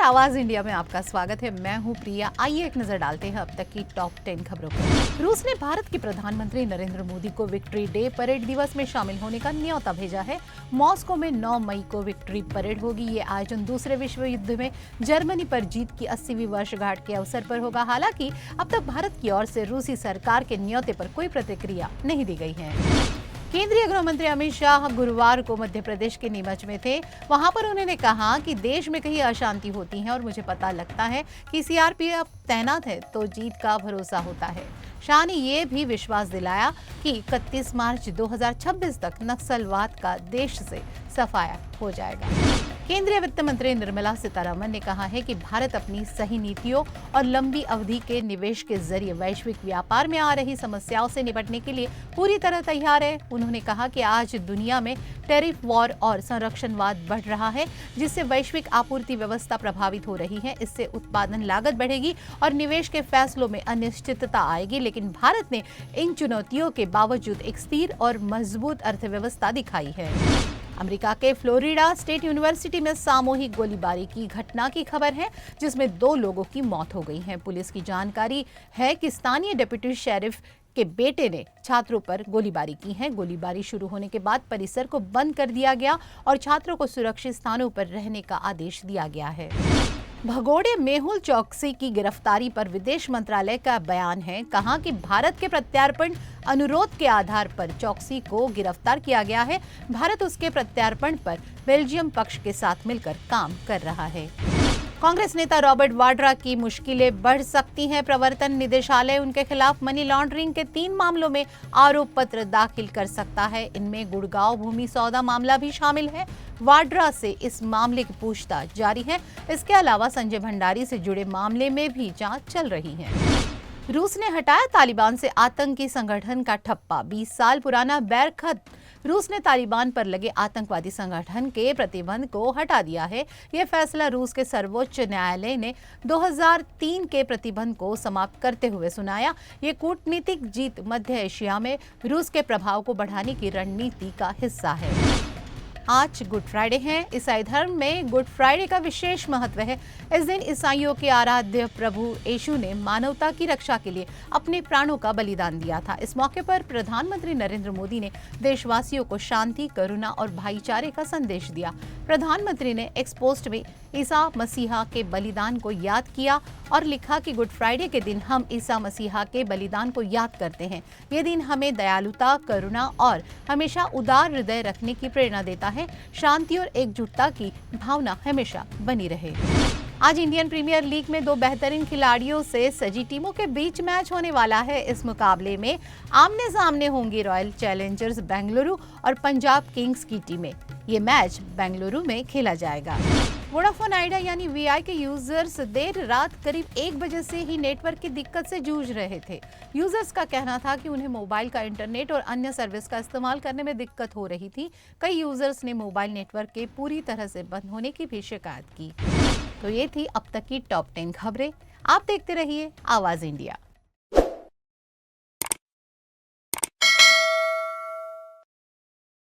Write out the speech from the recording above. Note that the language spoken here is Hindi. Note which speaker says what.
Speaker 1: आवाज इंडिया में आपका स्वागत है। मैं हूं प्रिया। आइए एक नजर डालते हैं अब तक की टॉप 10 खबरों पर। रूस ने भारत के प्रधानमंत्री नरेंद्र मोदी को विक्ट्री डे परेड दिवस में शामिल होने का न्योता भेजा है। मॉस्को में 9 मई को विक्ट्री परेड होगी। ये आयोजन दूसरे विश्व युद्ध में जर्मनी पर जीत की 80वीं वर्षगांठ के अवसर पर होगा। हालांकि अब तक भारत की ओर से रूसी सरकार के न्योते पर कोई प्रतिक्रिया नहीं दी गई है। केंद्रीय गृह मंत्री अमित शाह गुरुवार को मध्य प्रदेश के नीमच में थे। वहां पर उन्होंने कहा कि देश में कहीं अशांति होती है और मुझे पता लगता है कि सीआरपीएफ तैनात है तो जीत का भरोसा होता है। शाह ने यह भी विश्वास दिलाया कि 31 मार्च 2026 तक नक्सलवाद का देश से सफाया हो जाएगा। केंद्रीय वित्त मंत्री निर्मला सीतारमण ने कहा है कि भारत अपनी सही नीतियों और लंबी अवधि के निवेश के जरिए वैश्विक व्यापार में आ रही समस्याओं से निपटने के लिए पूरी तरह तैयार है। उन्होंने कहा कि आज दुनिया में टैरिफ वॉर और संरक्षणवाद बढ़ रहा है, जिससे वैश्विक आपूर्ति व्यवस्था प्रभावित हो रही है। इससे उत्पादन लागत बढ़ेगी और निवेश के फैसलों में अनिश्चितता आएगी, लेकिन भारत ने इन चुनौतियों के बावजूद एक स्थिर और मजबूत अर्थव्यवस्था दिखाई है। अमेरिका के फ्लोरिडा स्टेट यूनिवर्सिटी में सामूहिक गोलीबारी की घटना की खबर है, जिसमें 2 लोगों की मौत हो गई है। पुलिस की जानकारी है कि स्थानीय डिप्टी शेरिफ के बेटे ने छात्रों पर गोलीबारी की है। गोलीबारी शुरू होने के बाद परिसर को बंद कर दिया गया और छात्रों को सुरक्षित स्थानों पर रहने का आदेश दिया गया है। भगोड़े मेहुल चौकसी की गिरफ्तारी पर विदेश मंत्रालय का बयान है। कहा कि भारत के प्रत्यार्पण अनुरोध के आधार पर चौकसी को गिरफ्तार किया गया है। भारत उसके प्रत्यार्पण पर बेल्जियम पक्ष के साथ मिलकर काम कर रहा है। कांग्रेस नेता रॉबर्ट वाड्रा की मुश्किलें बढ़ सकती हैं। प्रवर्तन निदेशालय उनके खिलाफ मनी लॉन्ड्रिंग के 3 मामलों में आरोप पत्र दाखिल कर सकता है। इनमें गुड़गांव भूमि सौदा मामला भी शामिल है। वाड्रा से इस मामले की पूछताछ जारी है। इसके अलावा संजय भंडारी से जुड़े मामले में भी जांच चल रही है। रूस ने हटाया तालिबान से आतंकी संगठन का ठप्पा। 20 साल पुराना बैरखत रूस ने तालिबान पर लगे आतंकवादी संगठन के प्रतिबंध को हटा दिया है। यह फैसला रूस के सर्वोच्च न्यायालय ने 2003 के प्रतिबंध को समाप्त करते हुए सुनाया। ये कूटनीतिक जीत मध्य एशिया में रूस के प्रभाव को बढ़ाने की रणनीति का हिस्सा है। आज गुड फ्राइडे है। ईसाई धर्म में गुड फ्राइडे का विशेष महत्व है। इस दिन ईसाइयों के आराध्य प्रभु यीशु ने मानवता की रक्षा के लिए अपने प्राणों का बलिदान दिया था। इस मौके पर प्रधानमंत्री नरेंद्र मोदी ने देशवासियों को शांति, करुणा और भाईचारे का संदेश दिया। प्रधानमंत्री ने एक्स पोस्ट में ईसा मसीहा के बलिदान को याद किया और लिखा कि गुड फ्राइडे के दिन हम ईसा मसीहा के बलिदान को याद करते हैं। ये दिन हमें दयालुता, करुणा और हमेशा उदार हृदय रखने की प्रेरणा देता है। शांति और एकजुटता की भावना हमेशा बनी रहे। आज इंडियन प्रीमियर लीग में 2 बेहतरीन खिलाड़ियों से सजी टीमों के बीच मैच होने वाला है। इस मुकाबले में आमने सामने होंगी रॉयल चैलेंजर्स बेंगलुरु और पंजाब किंग्स की टीमें। ये मैच बेंगलुरु में खेला जाएगा। वोडाफोन आइडिया यानी वीआई के यूजर्स देर रात करीब 1 बजे से ही नेटवर्क की दिक्कत से जूझ रहे थे। यूजर्स का कहना था कि उन्हें मोबाइल का इंटरनेट और अन्य सर्विस का इस्तेमाल करने में दिक्कत हो रही थी। कई यूजर्स ने मोबाइल नेटवर्क के पूरी तरह से बंद होने की भी शिकायत की। तो ये थी अब तक की टॉप 10 खबरें। आप देखते रहिए आवाज इंडिया।